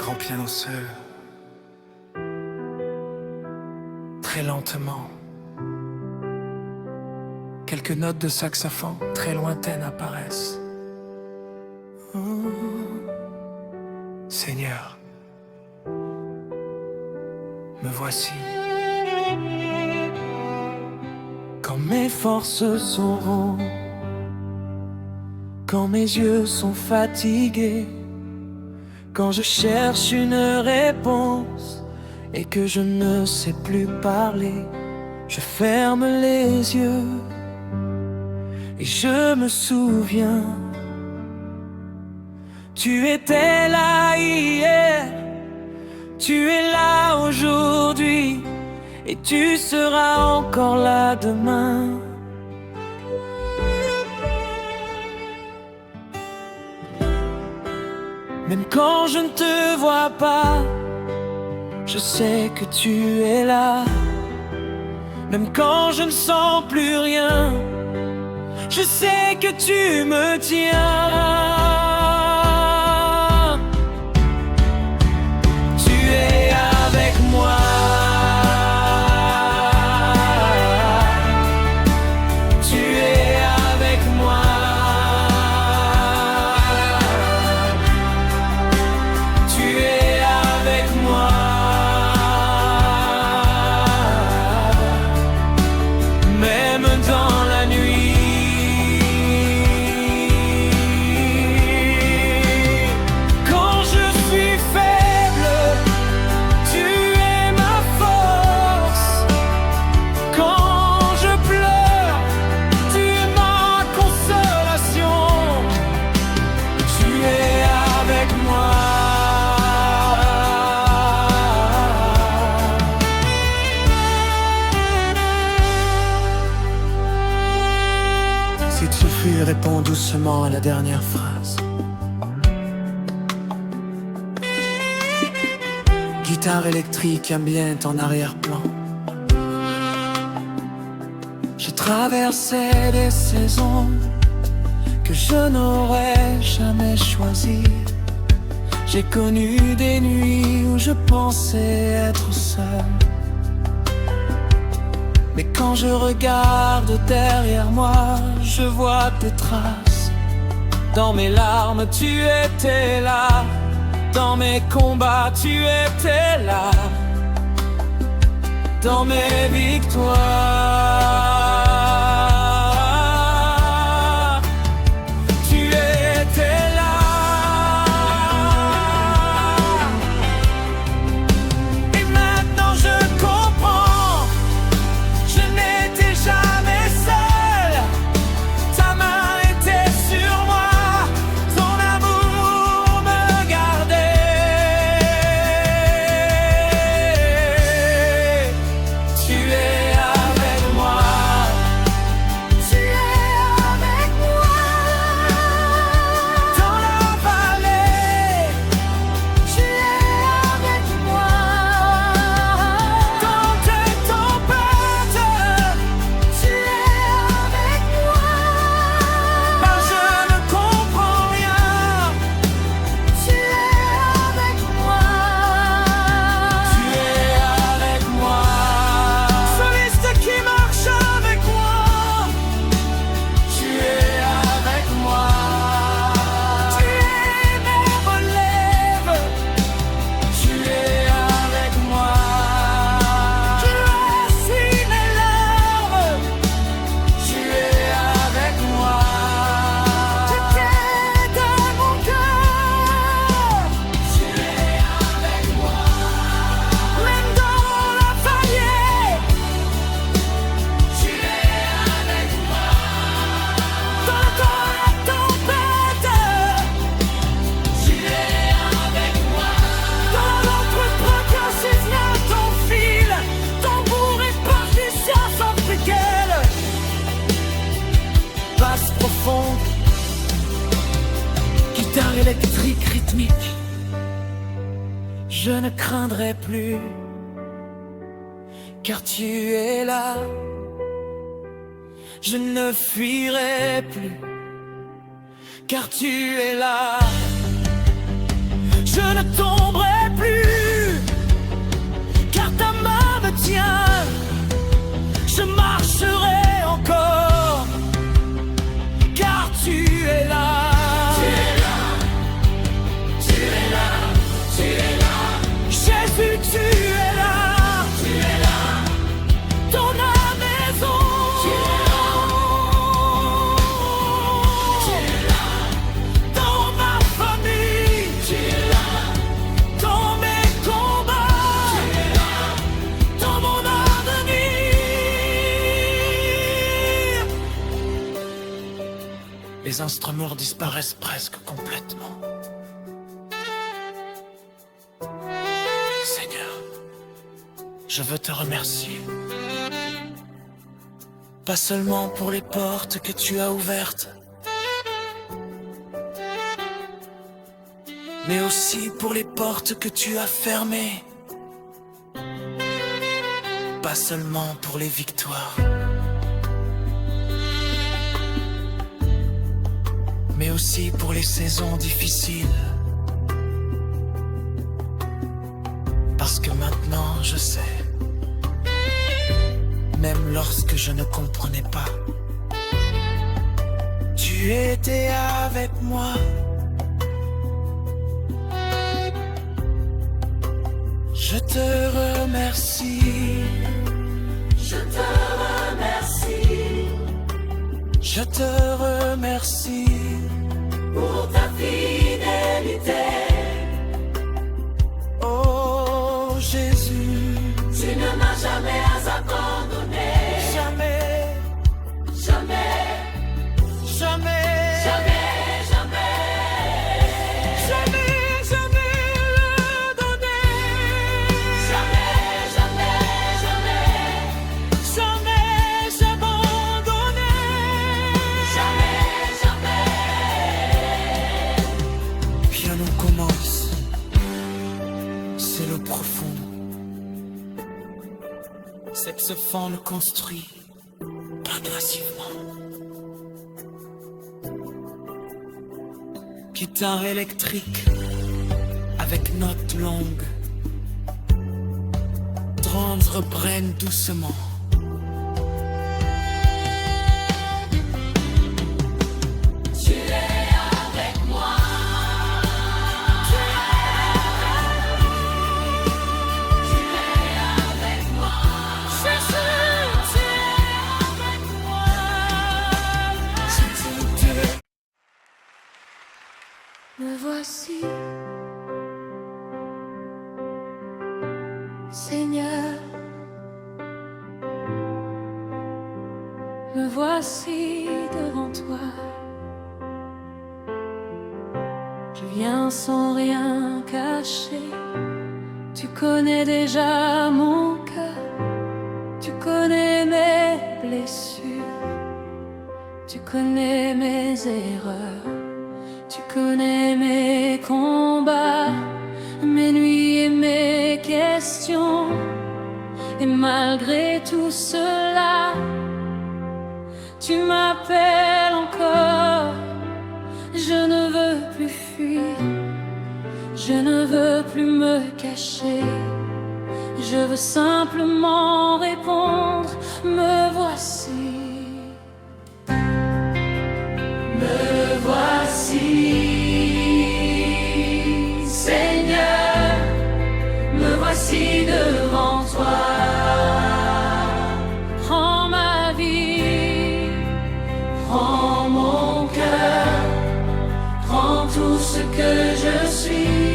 grand piano seul, très lentement. Quelques notes de saxophone très lointaines apparaissent. Oh, Seigneur, me voici. Quand mes forces sont quand mes yeux sont fatigués, quand je cherche une réponse et que je ne sais plus parler, je ferme les yeux et je me souviens. Tu étais là hier, tu es là aujourd'hui et tu seras encore là demain. Même quand je ne te vois pas, je sais que tu es là. Même quand je ne sens plus rien, je sais que tu me tiens. Tu es avec moi. Tu es avec moi. Tu es avec moi. Même dans la nuit. Si tu fuis, réponds doucement à la dernière phrase. Guitare électrique ambiante en arrière-plan. J'ai traversé des saisons que je n'aurais jamais choisies. J'ai connu des nuits où je pensais être seul. Mais quand je regarde derrière moi, je vois tes traces. Dans mes larmes, tu étais là. Dans mes combats, tu étais là. Dans mes victoires, tu étais là. Et maintenant je comprends. Je n'étais jamais seul. Ta main était sur moi. Ton amour me gardait. Tu es avec moi. Tu es avec moi. Dans la vallée, tu es avec moi. Dans tes tempêtes, tu es avec moi. Car je ne comprends rien. Tu es avec moi. Tu es avec moi. Soliste qui marche avec moi. Tu es avec moi. Tu es mes relèves. Tu es avec moi. Tu essuies mes larmes. Tu es avec moi. Tu t'aides à mon cœur. Tu es avec moi. Même dans la vallée, tu es avec moi. Dans la tempête, tu es avec moi. Dans l'entrepreneuriat, ton fil, tambour et partition sans préquelle. Basse profonde, guitare électrique rythmique. Je ne craindrai plus, car tu es là. Je ne fuirai plus, car tu es là. Je ne tomberai les instruments disparaissent presque complètement. Seigneur, je veux te remercier. Pas seulement pour les portes que tu as ouvertes, mais aussi pour les portes que tu as fermées. Pas seulement pour les victoires, mais aussi pour les saisons difficiles. Parce que maintenant je sais, même lorsque je ne comprenais pas, tu étais avec moi. Je te remercie. Je te remercie. Je te remercie pour ta fidélité. Oh Jésus, tu ne m'as jamais abandonné. Jamais, jamais, jamais, jamais. C'est le profond. Saxophone le construit progressivement. Guitare électrique avec notes longues. Drums reprennent doucement. Me voici, Seigneur, me voici devant toi. Je viens sans rien cacher, tu connais déjà mon cœur, tu connais mes blessures, tu connais mes erreurs. Tu connais mes combats, mes nuits et mes questions. Et malgré tout cela, tu m'appelles encore. Je ne veux plus fuir, je ne veux plus me cacher. Je veux simplement répondre, me voici. Me voici, Seigneur, me voici devant toi. Prends ma vie, prends mon cœur, prends tout ce que je suis.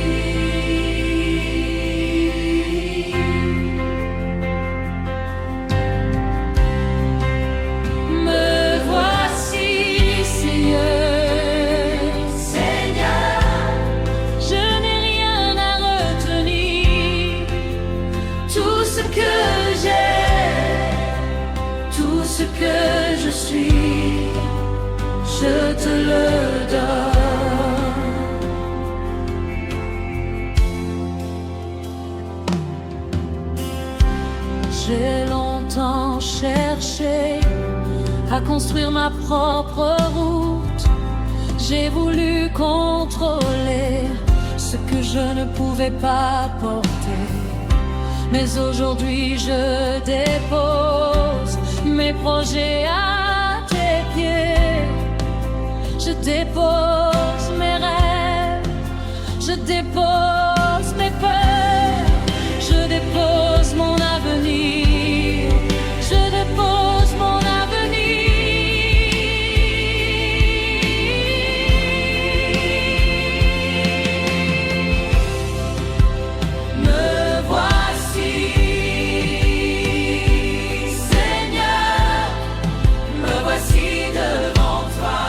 Ce que je suis, je te le donne. J'ai longtemps cherché à construire ma propre route. J'ai voulu contrôler ce que je ne pouvais pas porter. Mais aujourd'hui je dépose mes projets à tes pieds. Je dépose mes rêves, je dépose mes peurs, je dépose mon avenir, je dépose mon avenir. Me voici, Seigneur, me voici devant toi.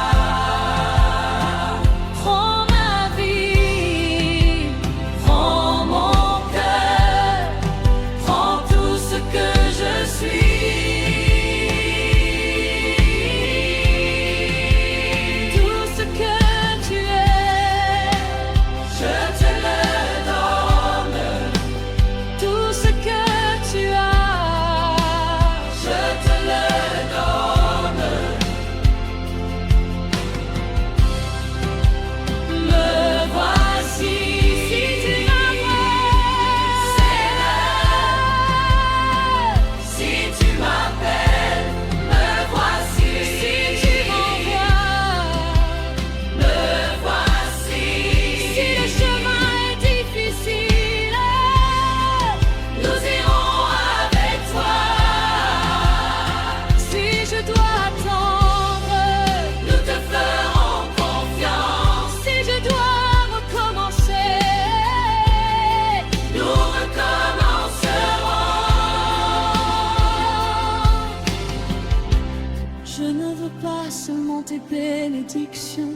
passion,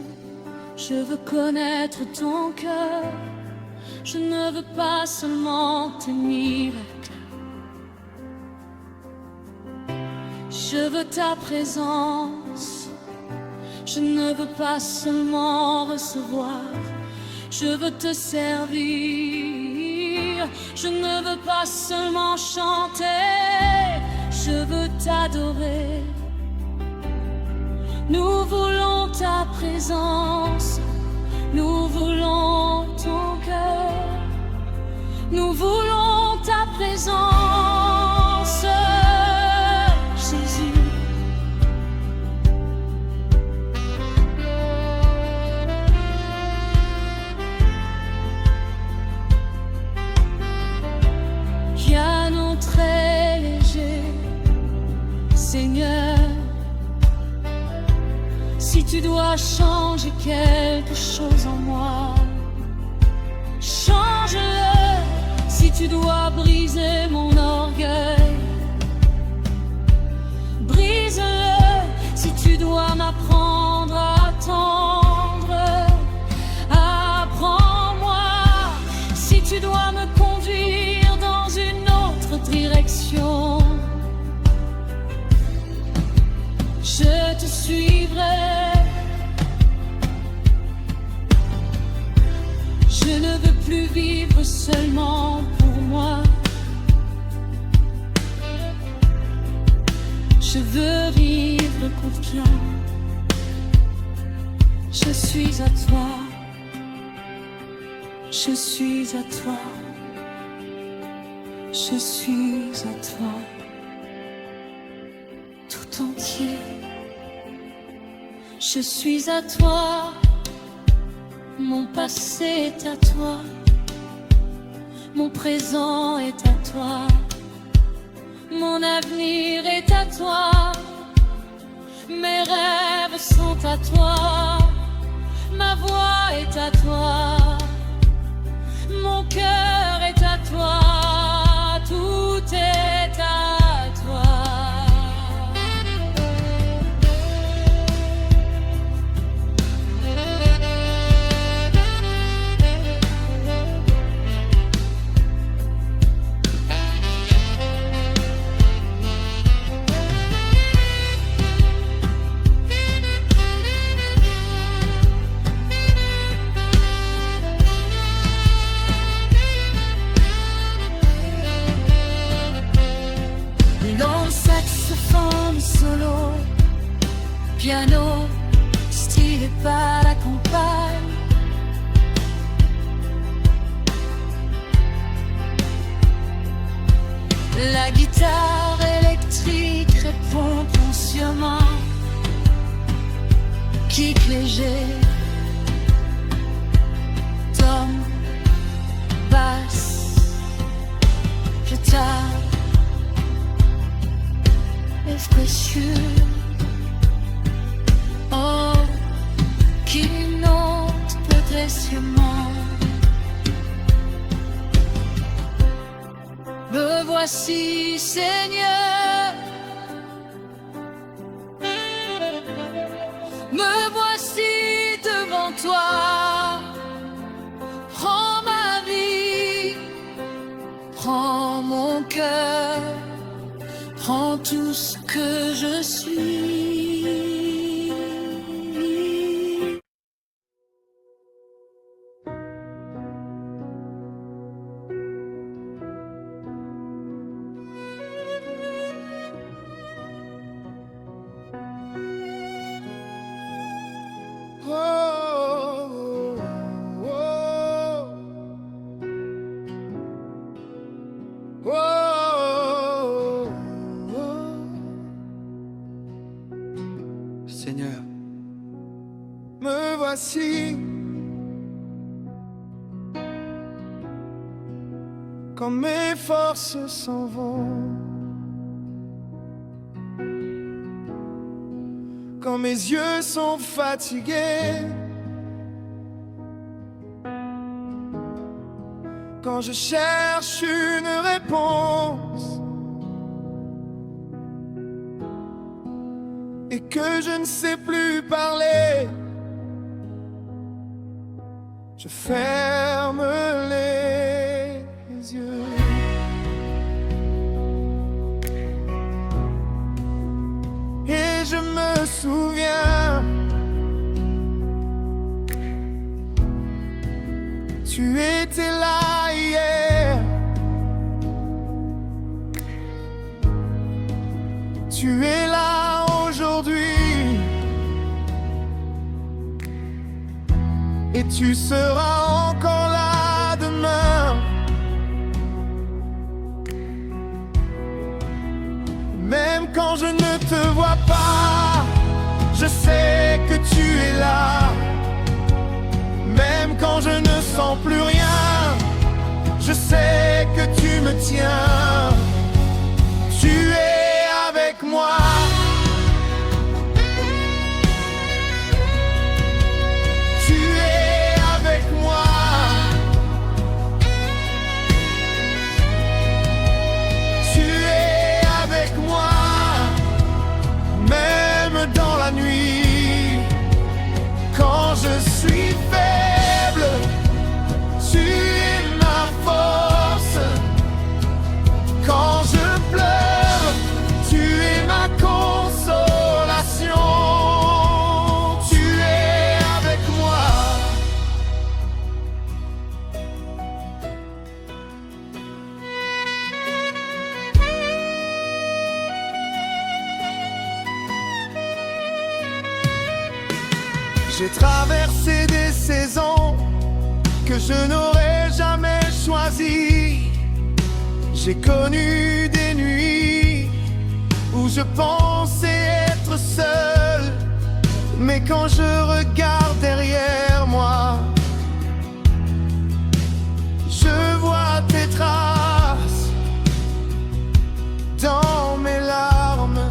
je veux connaître ton cœur. Je ne veux pas seulement tes miracles. Je veux ta présence. Je ne veux pas seulement recevoir. Je veux te servir. Je ne veux pas seulement chanter. Je veux t'adorer. Nous voulons ta présence. Nous voulons ton cœur. Nous voulons ta présence, Jésus. Piano très léger, Seigneur. Si tu dois changer quelque chose en moi, change-le. Si tu dois briser mon orgueil, brise-le. Si tu dois m'apprendre à attendre, apprends-moi. Si tu dois me conduire dans une autre direction, je te suivrai. Je ne veux plus vivre seulement pour moi. Je veux vivre confiant. Je suis à toi. Je suis à toi. Je suis à toi. Tout entier. Je suis à toi. Mon passé est à toi, mon présent est à toi, mon avenir est à toi, mes rêves sont à toi, ma voix est à toi, mon cœur est à toi, tout est à toi. Solo, piano, stile pas la campagne. La guitare électrique répond consciemment. Kick léger, tom, basse, guitare. Est précieux, oh, qui note progressivement. Me voici, Seigneur. Me voici devant toi. Prends ma vie, prends mon cœur. Prends tout ce que je suis. Seigneur, me voici. Quand mes forces s'en vont, quand mes yeux sont fatigués, quand je cherche une réponse et que je ne sais plus parler, je ferme les yeux. Et je me souviens, tu étais là hier, tu es là aujourd'hui, et tu seras encore là demain. Même quand je ne te vois pas, je sais que tu es là. Même quand je ne sens plus rien, je sais que tu me tiens. Tu es avec moi. Tu es avec moi. Tu es avec moi. Même dans la nuit, quand je suis faible, tu es ma force. Quand je pleure, tu es ma consolation. Tu es avec moi. J'ai traversé des saisons que je n'aurais jamais choisies. J'ai connu des nuits où je pensais être seul, mais quand je regarde derrière moi, je vois tes traces dans mes larmes.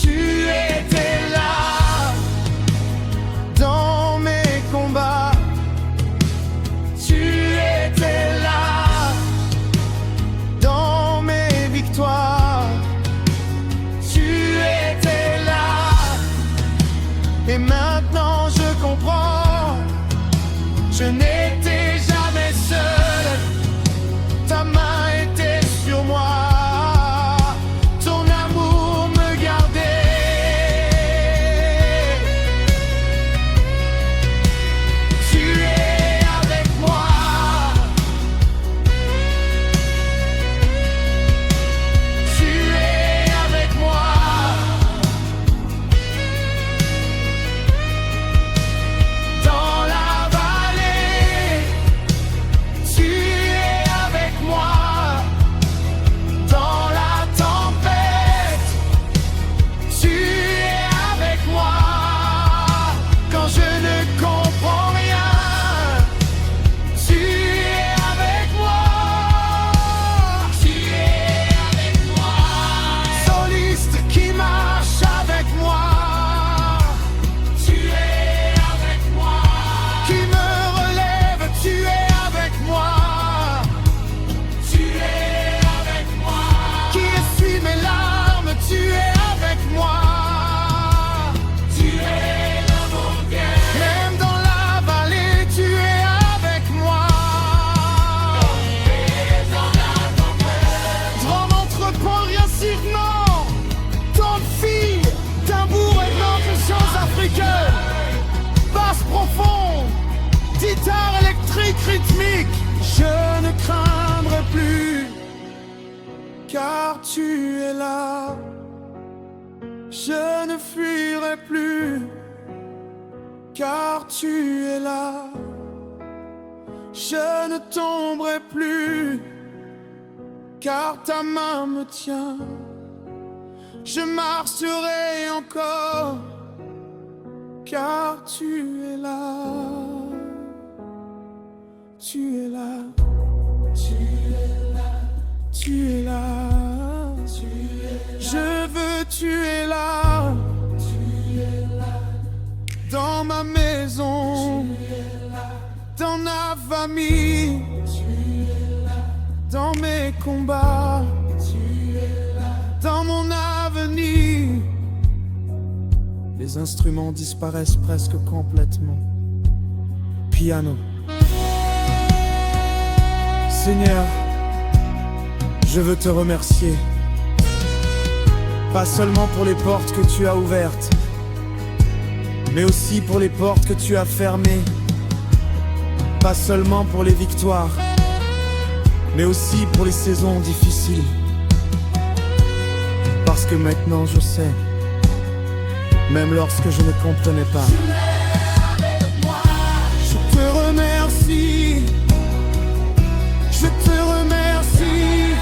Tu étais là dans mes combats. Tu étais là dans mes victoires. Tu étais là. Et maintenant je comprends, je n'étais jamais seul. Ta main était sur moi. Ton amour me gardait. Tu es avec moi. Tu es avec moi. Dans la vallée, tu es avec moi. Dans la tempête, tu es avec moi. Quand je ne comprends rien, tu es avec moi. Tu es avec moi. Soliste qui marche avec moi. Tu es avec moi. Qui me relève, tu es avec moi. Tu es avec moi. Qui essuie mes larmes, tu es avec moi. Tu es dans mon cœur. Même dans la vallée, tu es avec moi. Dans la tempête. Dans l'entrepôt, rien non. Tant de filles, tambour et d'autres choses africaines. Basse profonde, guitare électrique rythmique. Je ne craindrai plus, car tu es là. Je ne fuirai plus, car tu es là. Je ne tomberai plus, car ta main me tient. Je marcherai encore, car tu es là. Tu es là. Tu es là. Tu es là. Tu es là. Je veux, tu es là. Tu es là. Dans ma maison. Tu es là. Dans ma famille. Tu es là. Dans mes combats. Tu es là. Dans mon avenir. Les instruments disparaissent presque complètement. Piano. Seigneur, je veux te remercier, pas seulement pour les portes que tu as ouvertes, mais aussi pour les portes que tu as fermées, pas seulement pour les victoires, mais aussi pour les saisons difficiles. Parce que maintenant je sais, même lorsque je ne comprenais pas, je te remercie, je te remercie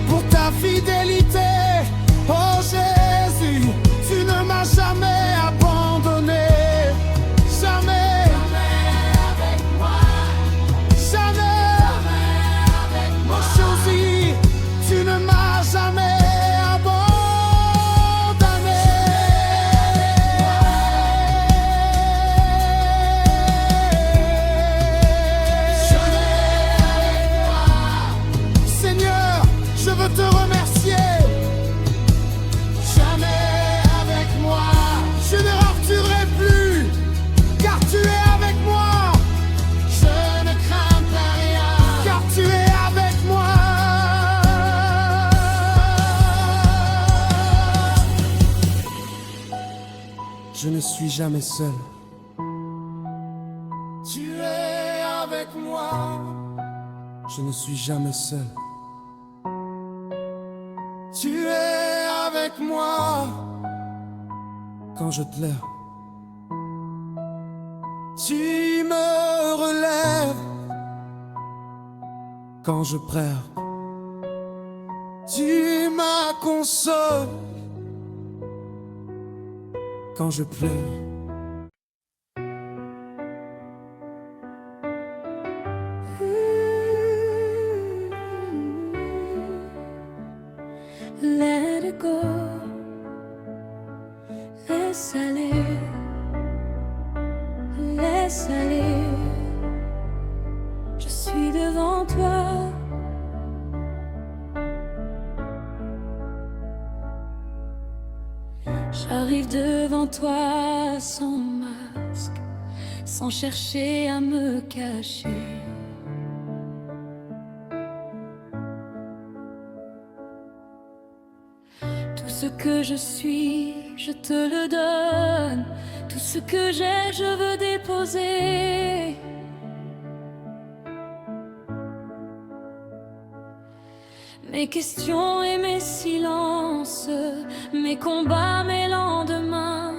pour ta fidélité. Oh Jésus, tu ne m'as jamais abandonné, jamais, jamais, mon choisi, tu ne m'as jamais te remercier. Jamais avec moi, je ne refuserai plus, car tu es avec moi. Je ne crains pas rien, car tu es avec moi. Je ne suis jamais seul. Tu es avec moi. Je ne suis jamais seul. Tu es avec moi quand je pleure. Tu me relèves quand je pleure. Tu m'as consolé quand je pleure. Let it go, laisse aller, laisse aller. Je suis devant toi. J'arrive devant toi sans masque, sans chercher à me cacher. Tout ce que je suis, je te le donne. Tout ce que j'ai, je veux déposer. Mes questions et mes silences, mes combats, mes lendemains.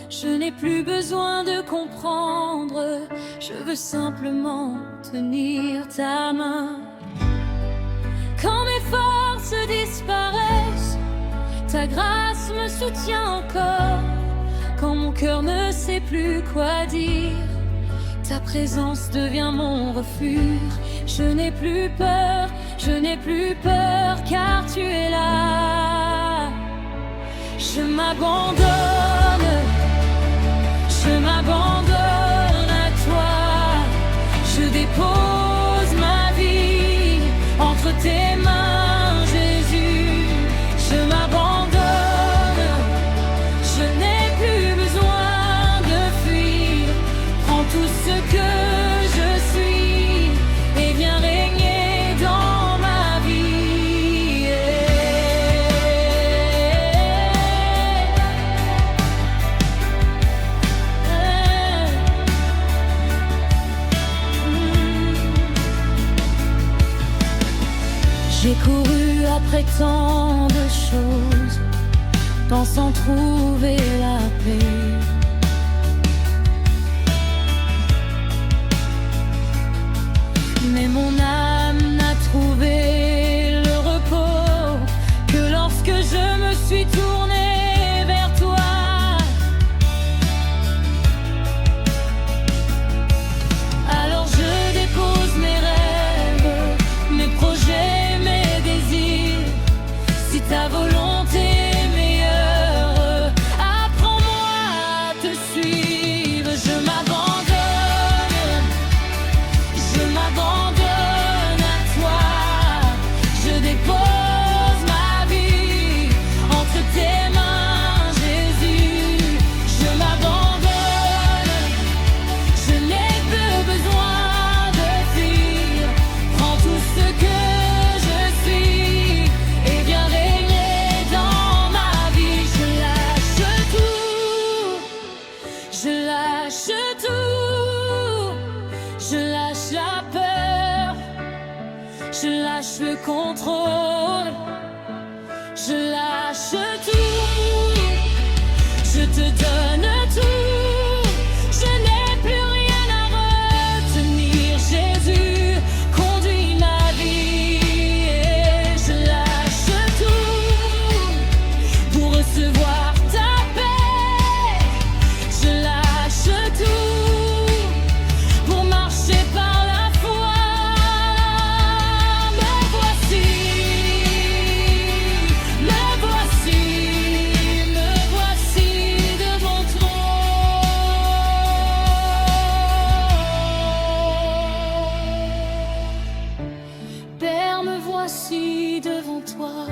Je n'ai plus besoin de comprendre, je veux simplement tenir ta main. Quand mes forces disparaissent, ta grâce me soutient encore. Quand mon cœur ne sait plus quoi dire, ta présence devient mon refuge. Je n'ai plus peur, je n'ai plus peur, car tu es là. Je m'abandonne à toi. Je dépose ma vie entre tes mains, Jésus. Je m'abandonne, je n'ai plus besoin de fuir. Prends tout ce que je suis et viens régner dans ma vie. J'ai couru après tant de choses, pensant trouver la paix. Mais mon âme n'a trouvé le repos que lorsque je me suis tournée vers toi. Alors je dépose mes rêves, mes projets, mes désirs. Si ta volonté est meilleure, apprends-moi à Je lâche tout, je lâche la peur, je lâche le contrôle, je lâche tout, je te donne tout, je n'ai plus rien à retenir. Jésus conduit ma vie et je lâche tout pour recevoir ta paix. Je lâche tout pour marcher par la foi. Me voici, me voici, me voici devant toi. Père, me voici devant toi.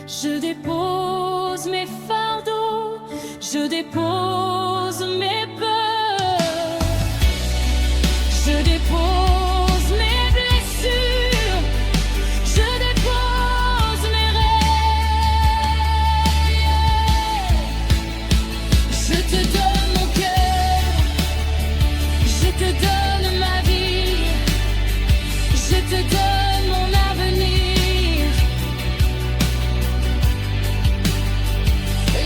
Je dépose mes fardeaux, je dépose mes peurs, je dépose mes blessures, je dépose mes rêves. Je te donne mon cœur, je te donne ma vie, je te donne mon avenir.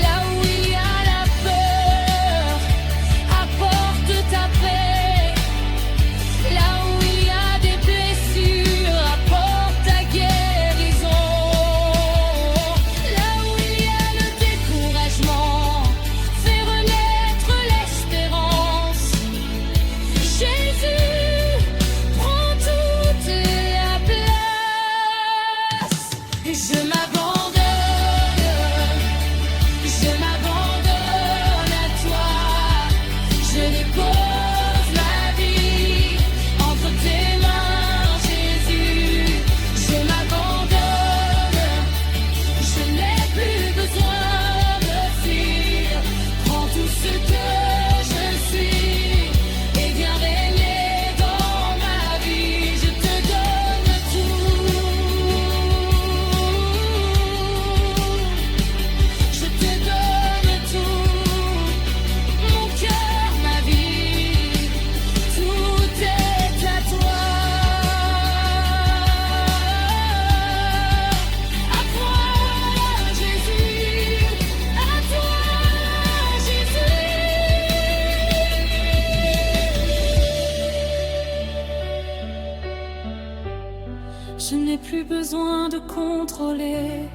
Là où il y a la peur, apporte ta paix. Là où il y a des blessures, apporte ta guérison. Là où il y a le découragement, fais renaître l'espérance. Jésus, prends toute la place. Et je m'abandonne à toi. Je dépose ma vie entre tes mains, Jésus. Je m'abandonne, je n'ai plus besoin de fuir. Prends tout ce que je suis et viens régner dans ma vie. Je te donne tout. Je te donne tout, mon cœur, ma vie, tout est à toi. À toi, Jésus, à toi, Jésus. Je n'ai plus besoin de contrôler.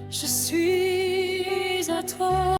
Je suis à toi.